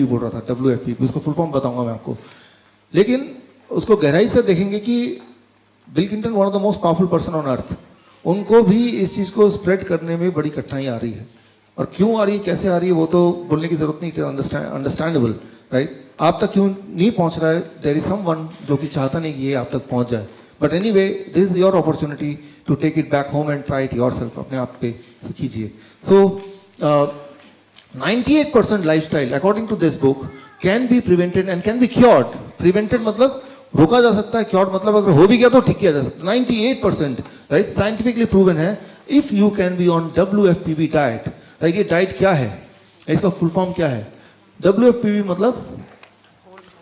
बोल रहा था, WFP, उसको फुल फॉर्म बताऊंगा मैं आपको। लेकिन उसको गहराई से देखेंगे कि bill Clinton one of the most powerful person on earth, उनको भी इस चीज़ को स्प्रेड करने में बड़ी कठिनाई आ रही है। और क्यों आ रही है, कैसे आ रही है, वो तो बोलने की जरूरत नहीं, अंडरस्टैंडेबल, राइट। आप तक क्यों नहीं पहुंच रहा है, देयर इज समवन जो कि चाहता नहीं कि ये आप तक पहुंच जाए। But anyway, this is your opportunity to take it back home and try it yourself, अपने आप पे कीजिए। So 98% lifestyle according to this book can be prevented and can be cured. Prevented मतलब रोका जा सकता है, क्योर्ड मतलब अगर हो भी गया तो ठीक किया जा सकता है। 98% राइट, साइंटिफिकली प्रूवन है। If you can be on WFPB diet, right. ये डाइट क्या है, इसका फुल फॉर्म क्या है? WFPB मतलब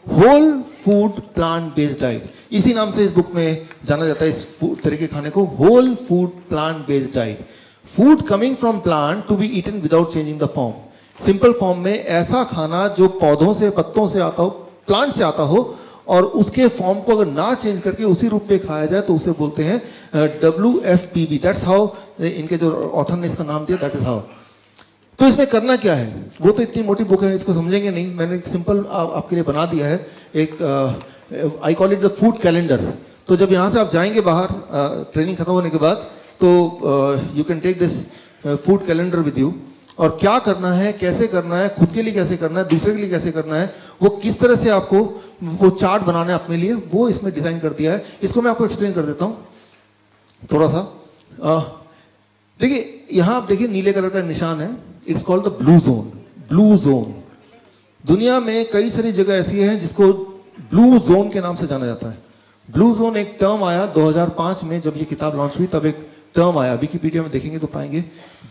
whole food plant based diet. इसी नाम से इस बुक में जाना जाता है इस तरह के खाने को, whole food plant based diet. Food coming from plant to be eaten without changing the form. Simple form में ऐसा खाना जो पौधों से, पत्तों से आता हो, प्लांट से आता हो, और उसके फॉर्म को अगर ना चेंज करके उसी रूप में खाया जाए तो उसे बोलते हैं WFPB। दैट्स हाउ, इनके जो ऑथर ने इसका नाम दिया, दैट इज हाउ। तो इसमें करना क्या है, वो तो इतनी मोटी बुक है, इसको समझेंगे नहीं। मैंने एक सिंपल आपके लिए बना दिया है, एक I call it the food calendar. तो जब यहाँ से आप जाएंगे बाहर ट्रेनिंग खत्म होने के बाद, तो you can take this food calendar with you. और क्या करना है, कैसे करना है, खुद के लिए कैसे करना है, दूसरे के लिए कैसे करना है, वो किस तरह से आपको वो चार्ट बनाना है अपने लिए, वो इसमें डिजाइन कर दिया है। इसको मैं आपको एक्सप्लेन कर देता हूँ थोड़ा सा। देखिए यहाँ आप देखिए नीले कलर का निशान है, it's called the blue zone. Blue zone, दुनिया में कई सारी जगह ऐसी है जिसको ब्लू जोन के नाम से जाना जाता है। ब्लू जोन एक टर्म आया 2005 में, जब ये किताब लॉन्च हुई तब एक टर्म आया, विकिपीडिया में देखेंगे तो पाएंगे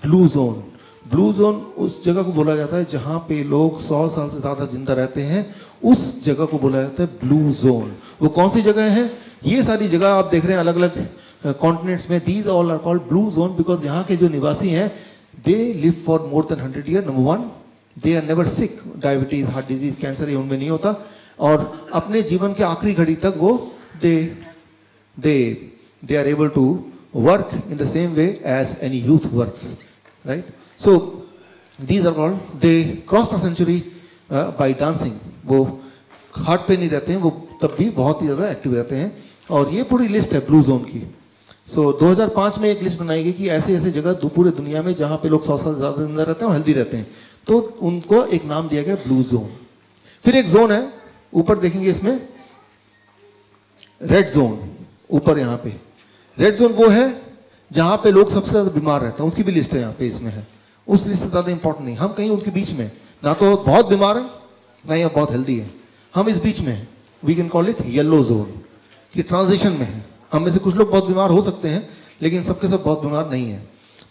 ब्लू जोन। ब्लू जोन उस जगह को बोला जाता है जहां पे लोग 100 साल से ज्यादा जिंदा रहते हैं, उस जगह को बोला जाता है ब्लू जोन। वो कौन सी जगह है? ये सारी जगह आप देख रहे हैं अलग अलग कॉन्टिनेंट्स में, these all are called blue zone because यहाँ के जो निवासी हैं, they live for more than 100 year. Number one, they are never sick, diabetes, heart disease, cancer ये उनमें नहीं होता, और अपने जीवन के आखिरी घड़ी तक वो they are able to work in the same way as any youth works, right? So these are called, they cross the century by dancing. वो हार्ट पे नहीं रहते हैं, वो तब भी बहुत ही ज्यादा एक्टिव रहते हैं। और ये पूरी लिस्ट है ब्लू जोन की। सो 2005 में एक लिस्ट बनाई गई कि ऐसे ऐसे जगह पूरे दुनिया में जहां पे लोग 100 साल ज्यादा जिंदा रहते हैं और हेल्दी रहते हैं, तो उनको एक नाम दिया गया ब्लू जोन। फिर एक जोन है, ऊपर देखेंगे इसमें रेड जोन। ऊपर यहाँ पे रेड जोन वो है जहां पे लोग सबसे ज्यादा बीमार रहते हैं, उसकी भी लिस्ट है यहाँ पे, इसमें है। उस लिस्ट से ज्यादा इंपॉर्टेंट नहीं, हम कहीं उनके बीच में, ना तो बहुत बीमार है ना ही बहुत हेल्दी है, हम इस बीच में हैं। We can call it yellow zone, कि ट्रांजिशन में है। हम में से कुछ लोग बहुत बीमार हो सकते हैं, लेकिन सबके सब बहुत बीमार नहीं है।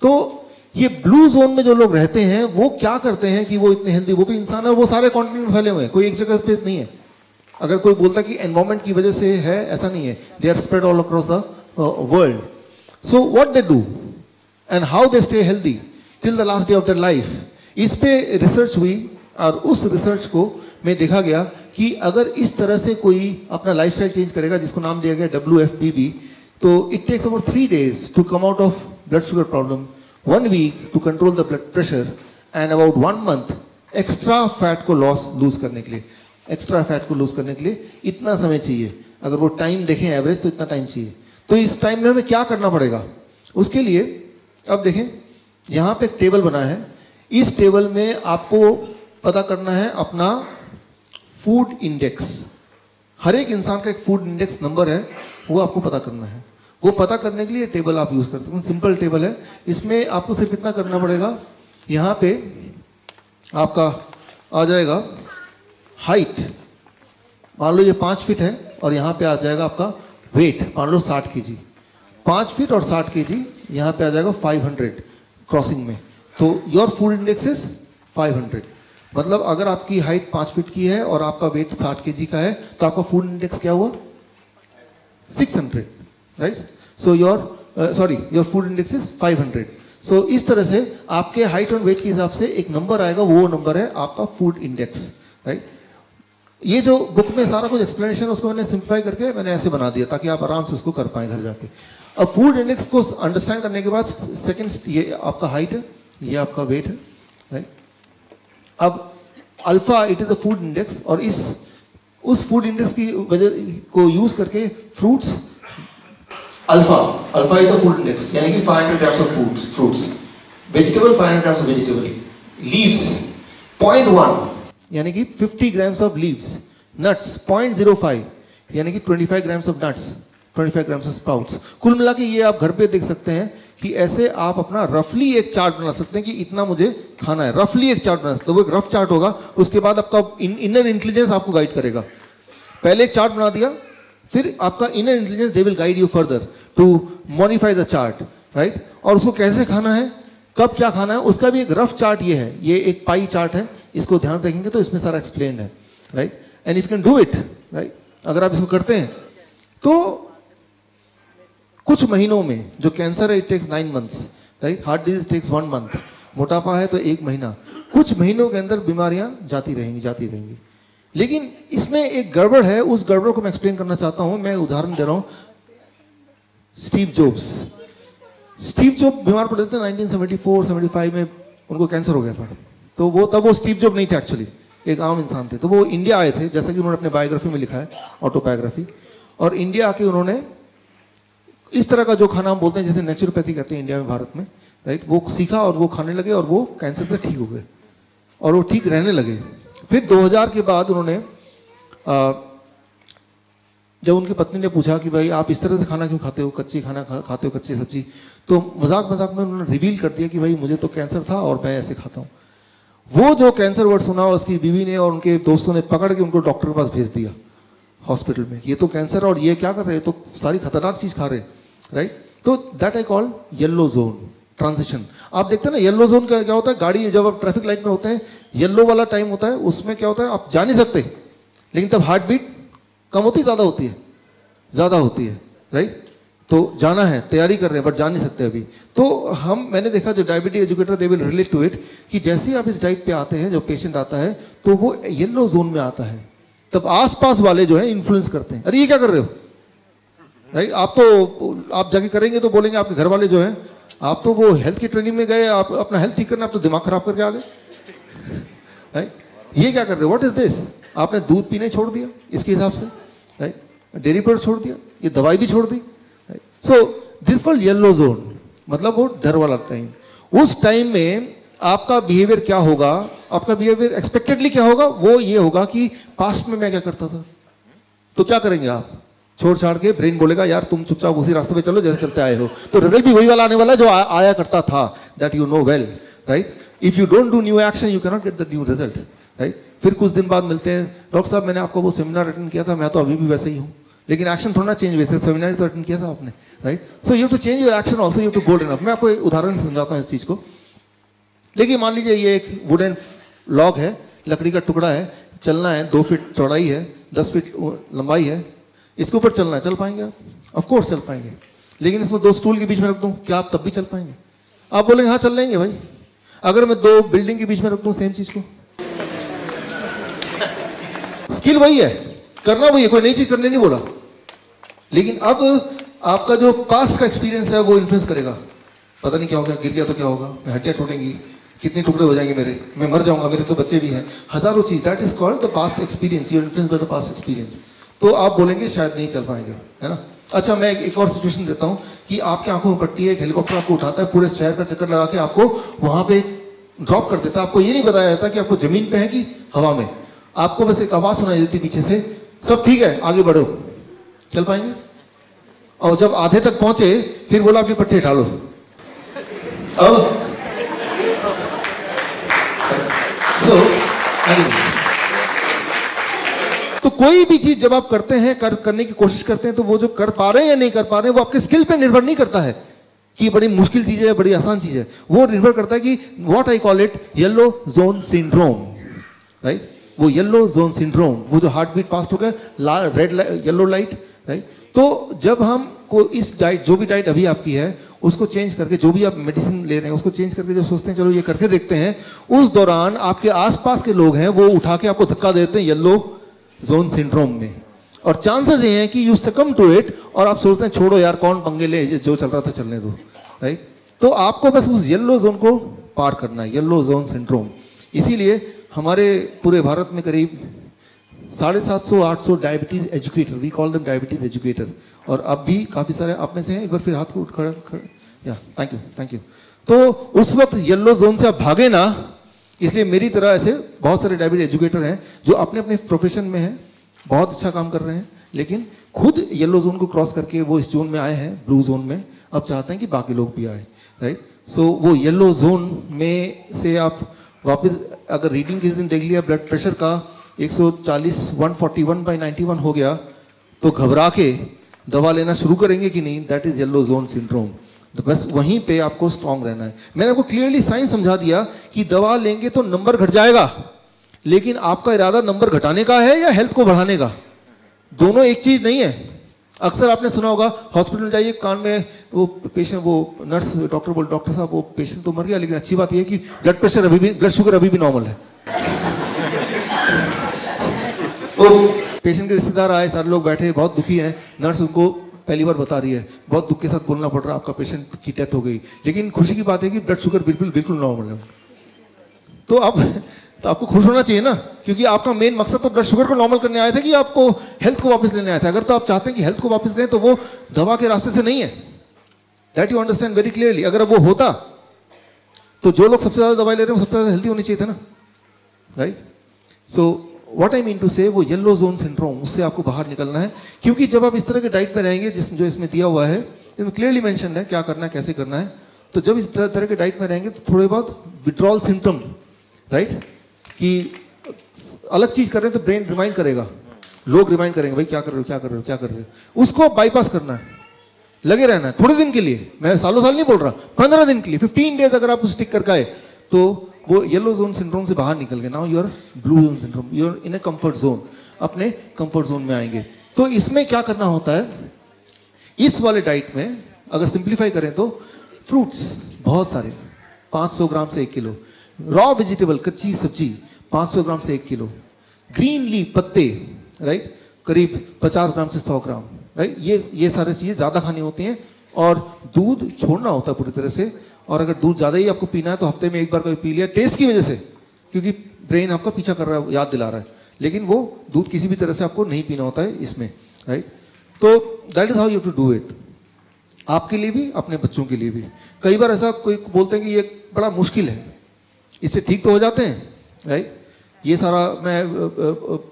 तो ये ब्लू जोन में जो लोग रहते हैं वो क्या करते हैं कि वो इतने हेल्दी, वो भी इंसान है, वो सारे कॉन्टिनेंट में फैले हुए हैं, कोई एक जगह पे नहीं है। अगर कोई बोलता कि एनवायरमेंट की वजह से है, ऐसा नहीं है, they are spread all across the world. So what they do and how they stay healthy till the last day of their life, इस पे रिसर्च हुई। और उस रिसर्च को में देखा गया कि अगर इस तरह से कोई अपना लाइफस्टाइल चेंज करेगा, जिसको नाम दिया गया WFPB, तो it takes about 3 days to come out of blood sugar problem, 1 week to control the blood pressure, and about 1 month extra fat को लूज करने के लिए। एक्स्ट्रा फैट को लूज करने के लिए इतना समय चाहिए। अगर वो टाइम देखें एवरेज, तो इतना टाइम चाहिए। तो इस टाइम में हमें क्या करना पड़ेगा उसके लिए? अब देखें यहाँ पे एक टेबल बना है, इस टेबल में आपको पता करना है अपना फूड इंडेक्स। हर एक इंसान का एक फूड इंडेक्स नंबर है, वो आपको पता करना है। वो पता करने के लिए टेबल आप यूज कर सकते हैं, सिंपल टेबल है। इसमें आपको सिर्फ इतना करना पड़ेगा, यहाँ पे आपका आ जाएगा हाइट, मान लो ये 5 फीट है, और यहाँ पे आ जाएगा आपका वेट, मान लो 60 kg। 5 फीट और 60 kg, यहाँ पे आ जाएगा 500 क्रॉसिंग में, तो योर फूड इंडेक्स इज 500। मतलब अगर आपकी हाइट 5 फीट की है और आपका वेट 60 kg का है, तो आपका फूड इंडेक्स क्या हुआ? 600, right? So your food index is 500। सो इस तरह से आपके हाइट और वेट के हिसाब से एक नंबर आएगा, वो नंबर है आपका फूड इंडेक्स, राइट? ये जो बुक में सारा कुछ एक्सप्लेनेशन उसको मैंने सिंप्लीफाई करके मैंने ऐसे बना दिया ताकि आप आराम से उसको कर पाएं घर जाके। अब फूड इंडेक्स को अंडरस्टैंड करने के बाद सेकंड, ये आपका हाइट है, ये आपका वेट है, राइट? अब alpha it is the food index, और उस फूड इंडेक्स की वजह को यूज करके fruits, alpha is the food index, यानी कि 500 grams of fruits, vegetable 500 grams of vegetable, leaves 0.1 यानी कि 50 ग्राम्स ऑफ लीव्स, नट्स 0.05 यानी कि 25 grams of nuts, 25 grams of sprouts. कुल मिला के ये आप घर पे देख सकते हैं कि ऐसे आप अपना रफली एक चार्ट बना सकते हैं कि इतना मुझे खाना है, रफली एक चार्ट बना सकते हैं। वो एक रफ चार्ट होगा, उसके बाद आपका इनर इंटेलिजेंस आपको गाइड करेगा। पहले एक चार्ट बना दिया, फिर आपका inner intelligence they will guide you further to modify the chart, right. और उसको कैसे खाना है, कब क्या खाना है, उसका भी एक रफ चार्ट ये है, ये एक पाई चार्ट है, इसको ध्यान से देखेंगे तो इसमें सारा एक्सप्लेन्ड है, right. And if you can do it, right, अगर आप इसको करते हैं तो कुछ महीनों में, जो कैंसर है it takes 9 months, right, heart disease takes 1 month, मोटापा है तो 1 महीना, कुछ महीनों के अंदर बीमारियां जाती रहेंगी। लेकिन इसमें एक गड़बड़ है, उस गड़बड़ को मैं एक्सप्लेन करना चाहता हूं। मैं उदाहरण दे रहा हूं, स्टीव जॉब बीमार पड़े थे 1974-75 में, उनको कैंसर हो गया था। तो तब वो स्टीव जॉब नहीं थे, एक्चुअली एक आम इंसान थे। तो वो इंडिया आए थे, जैसा कि उन्होंने अपने बायोग्राफी में लिखा है, ऑटोबायोग्राफी। और इंडिया आके उन्होंने इस तरह का जो खाना हम बोलते हैं, जैसे नेचुरोपैथी कहते हैं इंडिया में, भारत में, राइट, वो सीखा और वो खाने लगे और वो कैंसर से ठीक हो गए और वो ठीक रहने लगे। फिर 2000 के बाद उन्होंने, जब उनकी पत्नी ने पूछा कि भाई आप इस तरह से खाना क्यों खाते हो, कच्ची खाना खाते हो, कच्ची सब्जी, तो मजाक में उन्होंने रिवील कर दिया कि भाई मुझे तो कैंसर था और मैं ऐसे खाता हूँ। वो जो कैंसर वर्ड सुना, उसकी बीवी ने और उनके दोस्तों ने पकड़ के उनको डॉक्टर के पास भेज दिया हॉस्पिटल में, ये तो कैंसर, और ये क्या कर रहे हैं, तो सारी खतरनाक चीज खा रहे, राइट। तो that I call yellow zone transition. आप देखते हैं ना, येलो जोन का क्या होता है, गाड़ी जब आप ट्रैफिक लाइट में होते हैं, येलो वाला टाइम होता है, उसमें क्या होता है, आप जा नहीं सकते, लेकिन तब हार्ट बीट कम होती, ज्यादा होती है, राइट। तो जाना है, तैयारी कर रहे हैं, बट जा नहीं सकते अभी। तो मैंने देखा जो diabetes educator they will relate to it, कि जैसे ही आप इस डाइट पे आते हैं, जो पेशेंट आता है तो वो येलो जोन में आता है, तब आसपास वाले जो है इन्फ्लुएंस करते हैं, अरे ये क्या कर रहे हो, राइट। आप जाके करेंगे तो बोलेंगे आपके घर वाले जो है, आप तो वो हेल्थ की ट्रेनिंग में गए, आप अपना हेल्थ ठीक करना, आप तो दिमाग खराब करके आ गए, राइट। ये क्या कर रहे हो, व्हाट इज दिस, आपने दूध पीने छोड़ दिया इसके हिसाब से, राइट, डेयरी प्रोडक्ट छोड़ दिया, ये दवाई भी छोड़ दी। So this called yellow zone, मतलब वो डर वाला टाइम। उस टाइम में आपका बिहेवियर क्या होगा, आपका बिहेवियर एक्सपेक्टेडली क्या होगा, वो ये होगा कि पास्ट में मैं क्या करता था, तो क्या करेंगे आप, छोड़ छाड़ के ब्रेन बोलेगा यार तुम चुपचाप उसी रास्ते पे चलो जैसे चलते आए हो, तो रिजल्ट भी वही वाला आने वाला है जो आया करता था, that you know well, right. If you don't do new action you can not get the new result, right. फिर कुछ दिन बाद मिलते हैं, डॉक्टर साहब मैंने आपको वो सेमिनार अटेंड किया था, मैं तो अभी भी वैसे ही हूँ, लेकिन एक्शन थोड़ा चेंज, वैसे सेमिनार तो अटेंड किया था आपने, right. So you to change your action also, you to gold enough. मैं आपको एक उदाहरण से समझाता हूँ इस चीज को। देखिए मान लीजिए ये एक वुडन लॉग है, लकड़ी का टुकड़ा है, चलना है, 2 फीट चौड़ाई है, 10 फीट लंबाई है, इसके ऊपर चलना है, चल पाएंगे आप, ऑफ कोर्स चल पाएंगे। लेकिन इसमें 2 स्टूल के बीच में रख दूं, क्या आप तब भी चल पाएंगे? आप बोलेंगे हाँ चल लेंगे भाई। अगर मैं 2 बिल्डिंग के बीच में रख दूं सेम चीज को, स्किल वही है, करना वही है, कोई नई चीज करने नहीं बोला, लेकिन अब आपका जो पास्ट का एक्सपीरियंस है वो इन्फ्लुएंस करेगा। पता नहीं क्या होगा, गिर गया तो क्या होगा, हड्डियां टूटेंगी, कितने टुकड़े हो जाएंगे मेरे, मैं मर जाऊंगा, मेरे तो बच्चे भी हैं, हजारों चीज, that is called the past experience, you influence by the past experience. तो आप बोलेंगे शायद नहीं चल पाएंगे, है ना। अच्छा मैं एक और सिचुएशन देता हूं कि आपकी आंखों में पट्टी है, एक हेलीकॉप्टर आपको उठाता है, पूरे शहर का चक्कर लगा के आपको वहां पे ड्रॉप कर देता है। आपको ये नहीं बताया जाता कि आपको जमीन पे है कि हवा में, आपको बस एक आवाज सुनाई देती पीछे से, सब ठीक है आगे बढ़ो, चल पाएंगे? और जब आधे तक पहुंचे फिर बोला अपनी पट्टी हटा लो। अब तो कोई भी चीज जब आप करते हैं, करने की कोशिश करते हैं, तो वो जो कर पा रहे हैं या नहीं कर पा रहे हैं वो आपके स्किल पे निर्भर नहीं करता है कि बड़ी मुश्किल चीज है, बड़ी आसान चीज है। वो निर्भर करता है कि what I call it yellow zone syndrome, right. वो येलो जोन सिंड्रोम, वो जो हार्ट बीट फास्ट हो गया, रेड येलो लाइट, राइट। तो जब हम को इस डाइट, जो भी डाइट अभी आपकी है उसको चेंज करके, जो भी आप मेडिसिन ले रहे हैं उसको चेंज करके जब सोचते हैं चलो ये करके देखते हैं, उस दौरान आपके आसपास के लोग हैं वो उठा के आपको धक्का देते हैं येलो जोन सिंड्रोम में, और चांसेस ये हैं कि यू सकम टू इट, और आप सोचते हैं छोड़ो यार कौन पंगे ले, जो चल रहा था चलने दो, राइट। तो आपको बस उस येलो जोन को पार करना है, येलो जोन सिंड्रोम। इसीलिए हमारे पूरे भारत में करीब 750-800 diabetes educator, we call them diabetes educator, और अब भी काफी सारे आप में से हैं। एक बार फिर हाथ को खड़ा, या थैंक यू। तो उस वक्त येलो जोन से आप भागे ना, इसलिए मेरी तरह ऐसे बहुत सारे डायबिटीज एजुकेटर हैं जो अपने अपने प्रोफेशन में हैं, बहुत अच्छा काम कर रहे हैं, लेकिन खुद येलो जोन को क्रॉस करके वो इस जोन में आए हैं, ब्लू जोन में, अब चाहते हैं कि बाकी लोग भी आए, राइट। सो वो येलो जोन में से आप वापस अगर रीडिंग किस दिन देख लिया ब्लड प्रेशर का 140 141/91 हो गया, तो घबरा के दवा लेना शुरू करेंगे कि नहीं, that is yellow zone syndrome. तो बस वहीं पे आपको स्ट्रांग रहना है। मैंने आपको क्लियरली साइंस समझा दिया कि दवा लेंगे तो नंबर घट जाएगा, लेकिन आपका इरादा नंबर घटाने का है या हेल्थ को बढ़ाने का, दोनों एक चीज नहीं है। अक्सर आपने सुना होगा हॉस्पिटल जाइए, कान में वो पेशेंट, वो नर्स डॉक्टर साहब वो पेशेंट तो मर गया, लेकिन अच्छी बात यह है कि ब्लड प्रेशर अभी भी, ब्लड शुगर अभी भी नॉर्मल है। तो पेशेंट के रिश्तेदार आए, सारे लोग बैठे बहुत दुखी हैं, नर्स उनको पहली बार बता रही है, बहुत दुख के साथ बोलना पड़ रहा है, आपका पेशेंट की डेथ हो गई, लेकिन खुशी की बात है कि ब्लड शुगर बिल्कुल नॉर्मल है। तो आपको खुश होना चाहिए ना, क्योंकि आपका मेन मकसद तो ब्लड शुगर को नॉर्मल करने आया था कि आपको हेल्थ को वापस लेने आया था। अगर तो आप चाहते हैं कि हेल्थ को वापस लें तो वो दवा के रास्ते से नहीं है, that you understand very clearly. अगर वो होता तो जो लोग सबसे ज्यादा दवाई ले रहे हैं वो सबसे ज्यादा हेल्थी होने चाहिए थे ना, right. So what I mean to say, वो येलो जोन सिंड्रोम, उससे आपको बाहर निकलना है, क्योंकि जब आप इस तरह के डाइट में रहेंगे, जो इसमें दिया हुआ है, इसमें क्लियरली मेंशन है क्या करना है, कैसे करना है, तो जब इस तरह के डाइट में रहेंगे तो थोड़े बहुत विड्रॉल सिम्टम, राइट, कि अलग चीज कर रहे हैं तो ब्रेन रिमाइंड करेगा, लोग रिमाइंड करेंगे भाई क्या कर रहे हो, उसको बाईपास करना है, लगे रहना है थोड़े दिन के लिए, मैं सालों साल नहीं बोल रहा, 15 दिन के लिए, 15 डेज अगर आप स्टिक करके आए तो वो येलो जोन सिंड्रोम से बाहर निकल गए। Now you are blue zone syndrome, you are in a comfort zone, अपने कंफर्ट जोन में आएंगे। तो इसमें क्या करना होता है, इस वाले डाइट में अगर सिंप्लीफाई करें तो फ्रूट्स बहुत सारे, 500 ग्राम से 1 किलो, रॉ वेजिटेबल कच्ची सब्जी 500 ग्राम से 1 किलो, ग्रीन लीफ पत्ते, राइट, करीब 50 ग्राम से 100 ग्राम, राइट, ये सारी चीजें ज्यादा खानी होती हैं, और दूध छोड़ना होता है पूरी तरह से। और अगर दूध ज्यादा ही आपको पीना है तो हफ्ते में एक बार कभी पी लिया, टेस्ट की वजह से, क्योंकि ब्रेन आपका पीछा कर रहा है, याद दिला रहा है, लेकिन वो दूध किसी भी तरह से आपको नहीं पीना होता है इसमें, राइट। तो that is how you have to do it, आपके लिए भी, अपने बच्चों के लिए भी। कई बार ऐसा कोई बोलते हैं कि ये बड़ा मुश्किल है, इससे ठीक तो हो जाते हैं, राइट। ये सारा मैं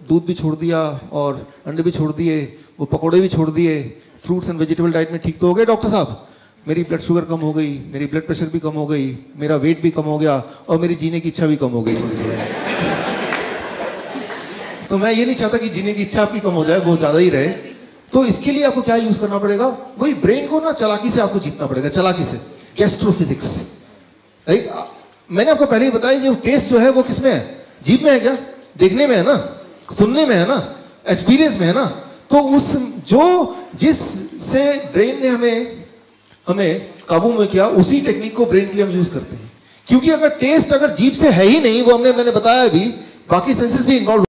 दूध भी छोड़ दिया और अंडे भी छोड़ दिए, वो पकोड़े भी छोड़ दिए, फ्रूट्स एंड वेजिटेबल डाइट में ठीक तो हो गए डॉक्टर साहब, मेरी ब्लड शुगर कम हो गई, मेरी ब्लड प्रेशर भी कम हो गई, मेरा वेट भी कम हो गया, और मेरी जीने की इच्छा भी कम हो गई। तो मैं ये नहीं चाहता कि जीने की इच्छा आपकी कम हो जाए, वो ज्यादा ही रहे। तो इसके लिए आपको क्या यूज करना पड़ेगा, वही ब्रेन को ना चालाकी से आपको जीतना पड़ेगा, चालाकी से, गैस्ट्रोफिजिक्स, राइट। मैंने आपको पहले ही बताया, जो टेस्ट जो है वो किसमें है, जीभ में है क्या, देखने में है ना, सुनने में है ना, एक्सपीरियंस में है ना। तो उस जिससे ब्रेन ने हमें काबू में किया, उसी टेक्निक को ब्रेन के लिए हम यूज करते हैं। क्योंकि अगर टेस्ट अगर जीभ से है ही नहीं, वो मैंने बताया अभी, बाकी सेंसेस भी इन्वॉल्व